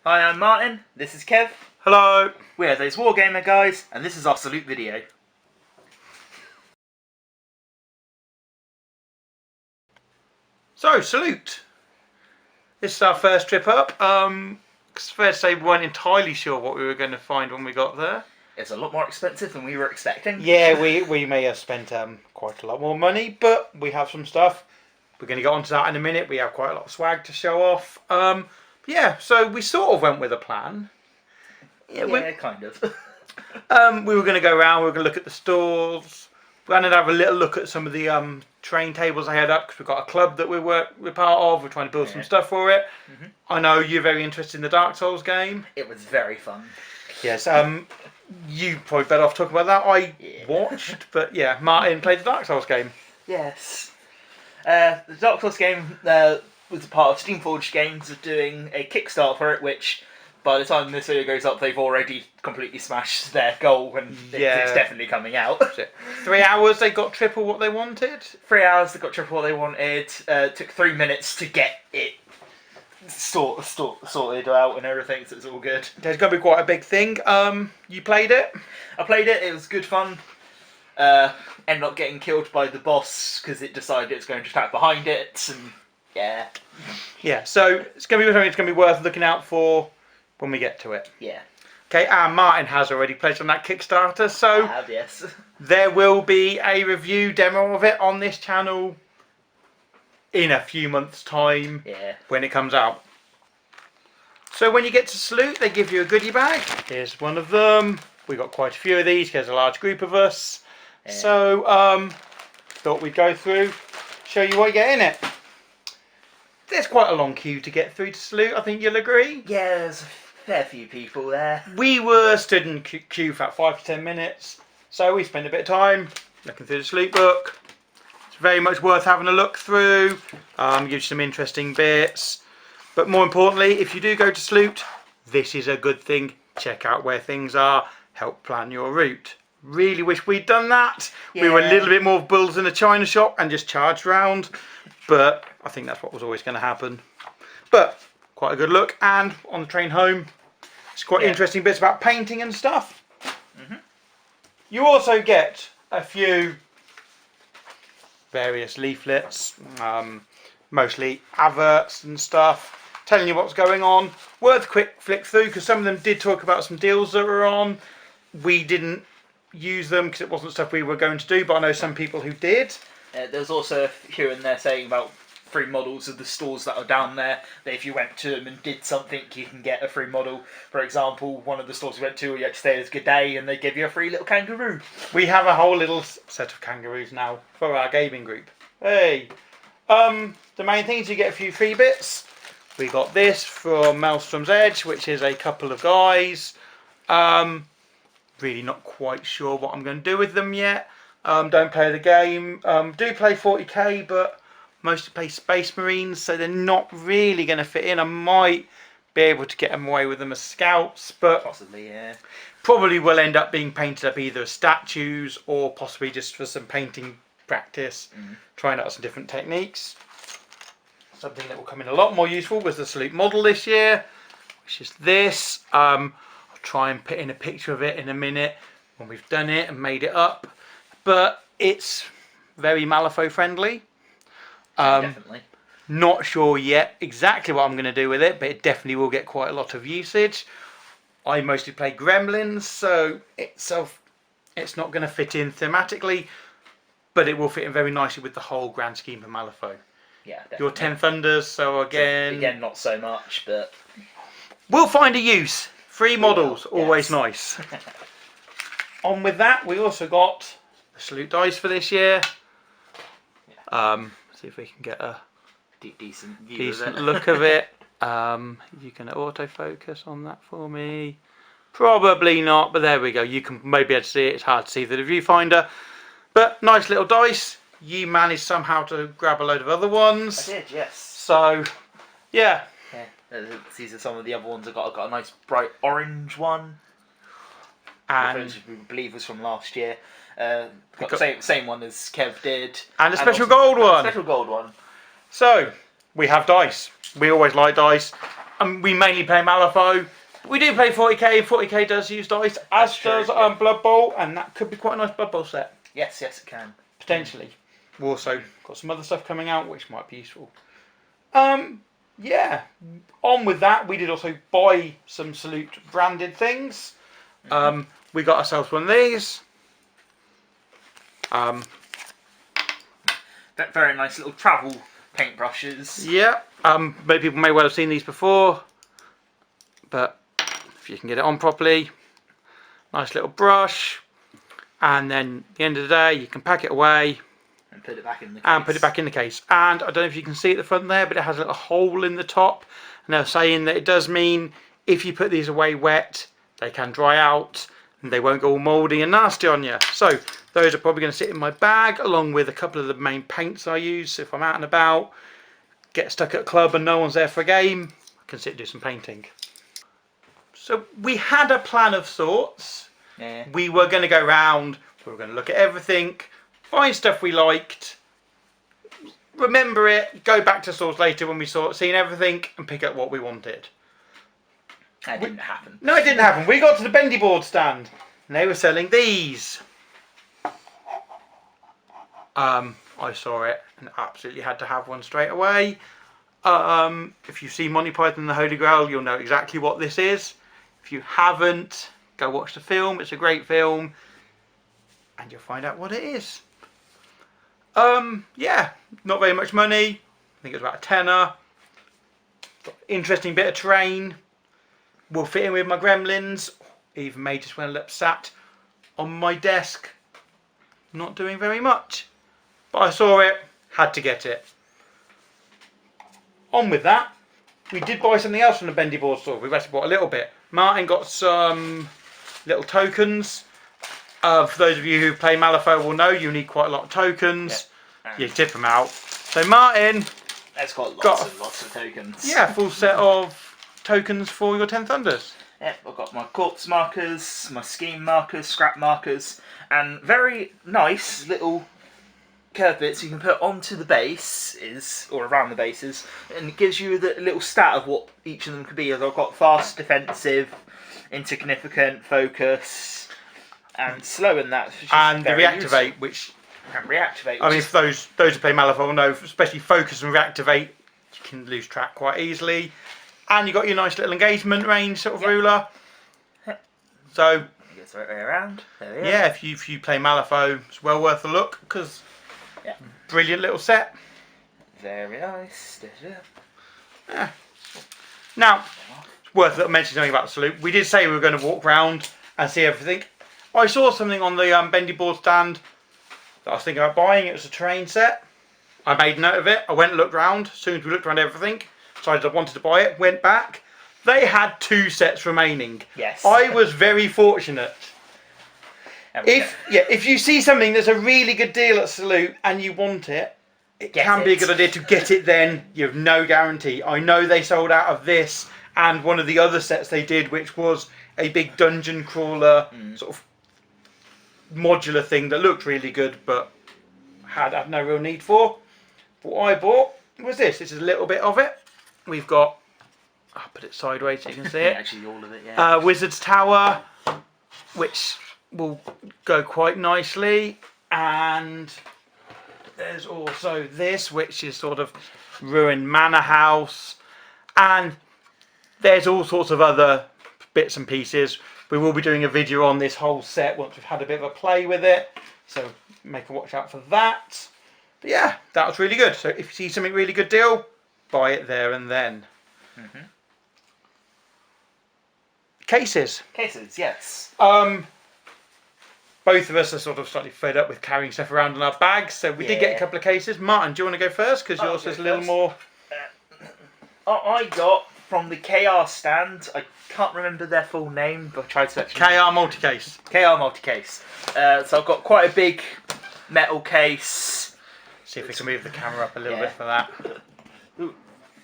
Hi, I'm Martin. This is Kev. Hello. We are those Wargamer guys, and this is our salute video. So, salute. This is our first trip up. It's fair to say we weren't entirely sure what we were going to find when we got there. It's a lot more expensive than we were expecting. Yeah, we may have spent quite a lot more money, but we have some stuff. We're going to get onto that in a minute. We have quite a lot of swag to show off. Yeah, so we sort of went with a plan. Yeah, kind of. We were going to go around. We were going to look at the stores. We're going to have a little look at some of the train tables I had up because we've got a club that we're part of. We're trying to build some stuff for it. Mm-hmm. I know you're very interested in the Dark Souls game. It was very fun. Yes. You probably better off talking about that. I watched, but yeah, Martin played the Dark Souls game. Yes. The Dark Souls game was a part of Steamforged Games of doing a Kickstarter for it, which by the time this video goes up, they've already completely smashed their goal, and it's definitely coming out. 3 hours, they got triple what they wanted. 3 hours, they got triple what they wanted. Took 3 minutes to get it sorted out and everything, so it's all good. There's going to be quite a big thing. You played it? I played it. It was good fun. Ended up getting killed by the boss because it decided it's going to attack behind it, and yeah. So it's going to be something that's going to be worth looking out for when we get to it. Yeah. Okay, and Martin has already pledged on that Kickstarter, so I have, yes. There will be a review demo of it on this channel in a few months' time when it comes out. So when you get to Salute, they give you a goodie bag. Here's one of them. We got quite a few of these. There's a large group of us. Yeah. So thought we'd go through, show you what you get in it. There's quite a long queue to get through to Salute, I think you'll agree. Yeah, there's a fair few people there. We were stood in queue for about 5 to 10 minutes. So we spent a bit of time looking through the Salute book. It's very much worth having a look through. Gives you some interesting bits. But more importantly, if you do go to Salute, this is a good thing. Check out where things are. Help plan your route. Really wish we'd done that. Yeah. We were a little bit more bulls in a china shop and just charged round. But I think that's what was always going to happen. But quite a good look. And on the train home, it's quite interesting bits about painting and stuff. Mm-hmm. You also get a few various leaflets, mostly adverts and stuff, telling you what's going on. Worth a quick flick through because some of them did talk about some deals that were on. We didn't use them because it wasn't stuff we were going to do, but I know some people who did. There's also here and there saying about free models of the stores that are down there, that if you went to them and did something, you can get a free model. For example, one of the stores we went to, you had to stay as Good Day, and they give you a free little kangaroo. We have a whole little set of kangaroos now for our gaming group. Hey! The main thing is you get a few free bits. We got this from Maelstrom's Edge, which is a couple of guys. Really not quite sure what I'm going to do with them yet. Don't play the game. Do play 40k, but mostly play Space Marines, so they're not really going to fit in. I might be able to get them away with them as scouts, but possibly, yeah. Probably will end up being painted up either as statues or possibly just for some painting practice, trying out some different techniques. Something that will come in a lot more useful was the Salute model this year, which is this. I'll try and put in a picture of it in a minute when we've done it and made it up, but it's very Malifaux friendly. Definitely. Not sure yet exactly what I'm going to do with it, but it definitely will get quite a lot of usage. I mostly play Gremlins, so it's not going to fit in thematically, but it will fit in very nicely with the whole grand scheme of Malifaux. Yeah, definitely. Your 10 Thunders, so again not so much, but we'll find a use. Free models, always nice. On with that, we also got the Salute dice for this year. See if we can get a decent look of it. You can autofocus on that for me. Probably not, but there we go. You can maybe be able to see it. It's hard to see through the viewfinder. But nice little dice. You managed somehow to grab a load of other ones. I did, yes. So, yeah. These are some of the other ones. I got a nice bright orange one. And which I believe was from last year. Got the same one as Kev did. And a gold one. Special gold one. So, we have dice. We always like dice. we mainly play Malifaux. We do play 40k. 40k does use dice, as true, does yeah. Blood Bowl, and that could be quite a nice Blood Bowl set. Yes, it can. Potentially. We've also got some other stuff coming out which might be useful. Yeah. On with that, we did also buy some Salute branded things. We got ourselves one of these. Very nice little travel paintbrushes. Yeah. Many people may well have seen these before, but if you can get it on properly, nice little brush, and then at the end of the day, you can pack it away and put it back in the case. And I don't know if you can see at the front there, but it has a little hole in the top, and they're saying that it does mean if you put these away wet, they can dry out and they won't go all mouldy and nasty on you. So those are probably going to sit in my bag along with a couple of the main paints I use. So if I'm out and about, get stuck at a club and no one's there for a game, I can sit and do some painting. So we had a plan of sorts. Yeah. We were going to go round, we were going to look at everything, find stuff we liked, remember it, go back to stores later when we seen everything and pick up what we wanted. That didn't happen. No, it didn't happen. We got to the bendy board stand and they were selling these. I saw it and absolutely had to have one straight away. If you've seen Monty Python and the Holy Grail, you'll know exactly what this is. If you haven't, go watch the film. It's a great film and you'll find out what it is. Yeah, not very much money. I think it was about a tenner. Interesting bit of terrain. Will fit in with my Gremlins. Even may just well up sat on my desk, not doing very much. But I saw it, had to get it. On with that, we did buy something else from the Bendy Board store. We've actually bought a little bit. Martin got some little tokens. For those of you who play Malifaux will know you need quite a lot of tokens. Yeah. You tip them out. So Martin has got lots of tokens. Yeah, full set of tokens for your 10 Thunders. Yeah, I've got my corpse markers, my scheme markers, scrap markers, and very nice little curve bits you can put onto the bases, or around the bases, and it gives you the little stat of what each of them could be. As I've got fast, defensive, insignificant, focus, and slow in that. And the reactivate, which... And reactivate. I mean, if those who play Malifaux will know, especially focus and reactivate, you can lose track quite easily. And you got your nice little engagement range sort of ruler. So it gets right way around. There we yeah, if you play Malifaux, it's well worth a look because brilliant little set. Very nice. Yeah. Now, it's worth mentioning something about the Salute. We did say we were going to walk round and see everything. I saw something on the Bendy Board stand that I was thinking about buying. It was a terrain set. I made note of it. I went and looked round. As soon as we looked around everything, decided I wanted to buy it. Went back. They had 2 sets remaining. Yes. I was very fortunate. If you see something that's a really good deal at Salute and you want it, it can be a good idea to get it then. You have no guarantee. I know they sold out of this and one of the other sets they did, which was a big dungeon crawler sort of modular thing that looked really good but had no real need for. What I bought was this. This is a little bit of it. We've got, I'll put it sideways so you can see it. Actually, all of it, yeah. Wizard's Tower, which will go quite nicely, and there's also this, which is sort of ruined manor house, and there's all sorts of other bits and pieces. We will be doing a video on this whole set once we've had a bit of a play with it, so make a watch out for that. But yeah, that was really good. So if you see something really good deal, buy it there and then. Cases. Cases, yes. Both of us are sort of slightly fed up with carrying stuff around in our bags, so we did get a couple of cases. Martin, do you want to go first? Because yours is a little more... I got from the KR stand, I can't remember their full name, but I tried searching. KR Multicase. KR Multicase. So I've got quite a big metal case. See if we can move the camera up a little bit for that.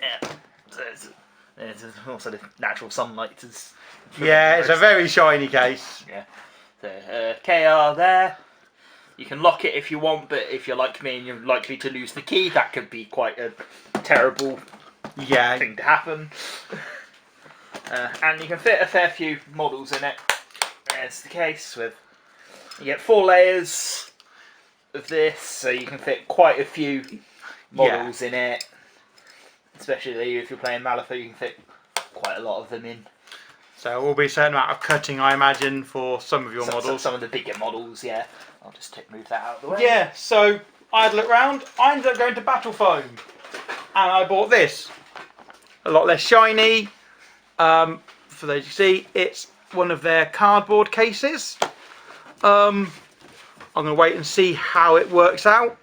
Yeah. There's also the natural sunlight. Yeah, it's a very shiny case. Yeah. So, KR there. You can lock it if you want, but if you're like me and you're likely to lose the key, that could be quite a terrible thing to happen. And you can fit a fair few models in it. There's the case with, you get 4 layers of this, so you can fit quite a few models in it. Especially if you're playing Malifaux, you can fit quite a lot of them in. So there will be a certain amount of cutting, I imagine, for some of your models. Some of the bigger models, yeah. I'll just move that out of the way. Yeah, so I had a look round. I ended up going to Battle Foam. And I bought this. A lot less shiny. For those you see, it's one of their cardboard cases. I'm going to wait and see how it works out.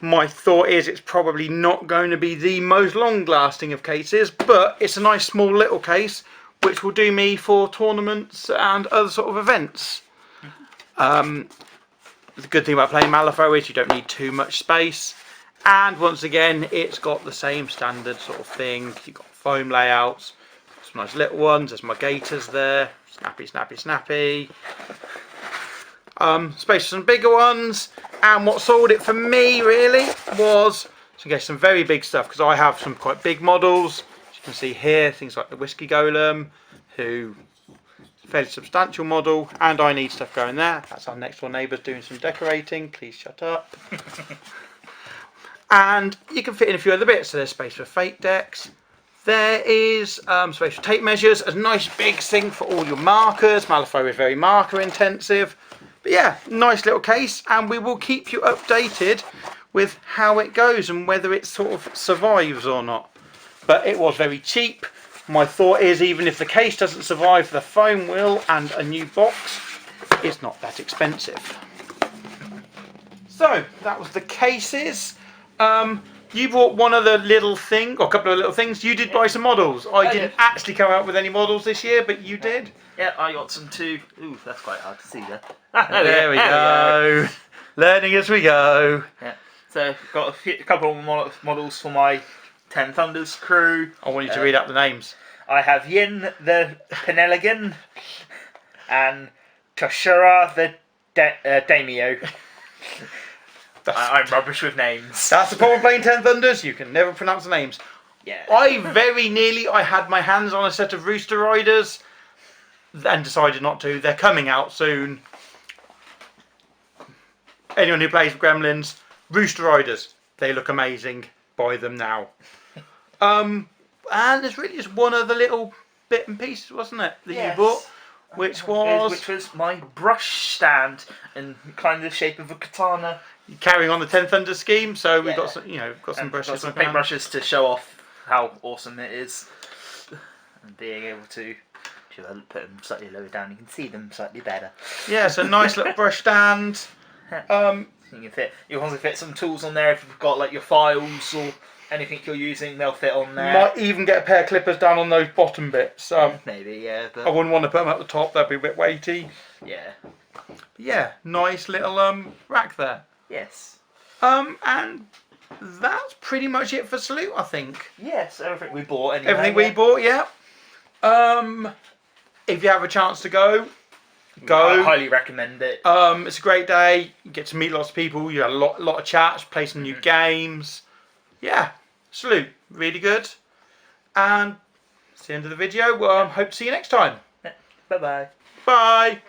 My thought is it's probably not going to be the most long lasting of cases, but it's a nice small little case which will do me for tournaments and other sort of events. The good thing about playing Malifaux is you don't need too much space, and once again it's got the same standard sort of thing. You've got foam layouts, some nice little ones, there's my gaiters there, snappy snappy snappy. Space for some bigger ones, and what sold it for me really was some very big stuff, because I have some quite big models. As you can see here, things like the Whiskey Golem, who is a fairly substantial model, and I need stuff going there. That's our next door neighbours doing some decorating, please shut up. And you can fit in a few other bits, so there's space for fate decks. There is space for tape measures, a nice big thing for all your markers. Malifaux is very marker intensive. But yeah, nice little case, and we will keep you updated with how it goes and whether it sort of survives or not. But it was very cheap. My thought is, even if the case doesn't survive, the foam will, and a new box is not that expensive. So that was the cases. You bought one other little thing, or a couple of little things. You did buy some models. I didn't actually come out with any models this year, but you did. Yeah, I got some too. Ooh, that's quite hard to see there. There we go. Learning as we go. Yeah. So got a couple of models for my 10 Thunders crew. I want you to read out the names. I have Yin the Peneligan and Toshura the Daimyo. I'm rubbish with names. That's the problem playing 10 Thunders. You can never pronounce the names. Yeah. I had my hands on a set of Rooster Riders and decided not to. They're coming out soon. Anyone who plays Gremlins, Rooster Riders, they look amazing. Buy them now. And there's really just one other little bit and piece, wasn't it, that you bought? Which was my brush stand, and kind of the shape of a katana. Carrying on the 10 Thunder scheme, so we've got some, got some brushes. Got some paint brushes to show off how awesome it is, and being able to put them slightly lower down, you can see them slightly better. Yeah, so nice little brush stand. You can also fit some tools on there if you've got like your files or anything you're using. They'll fit on there. Might even get a pair of clippers down on those bottom bits. Maybe, yeah. But I wouldn't want to put them at the top; they'd be a bit weighty. Yeah. But yeah, nice little rack there. Yes. And that's pretty much it for Salute, I think. Yes, everything we bought anyway. Everything we bought, yeah. If you have a chance to go. I highly recommend it. It's a great day. You get to meet lots of people. You have a lot of chats, play some new games. Yeah, Salute, really good. And that's the end of the video. Hope to see you next time. Bye-bye. Bye.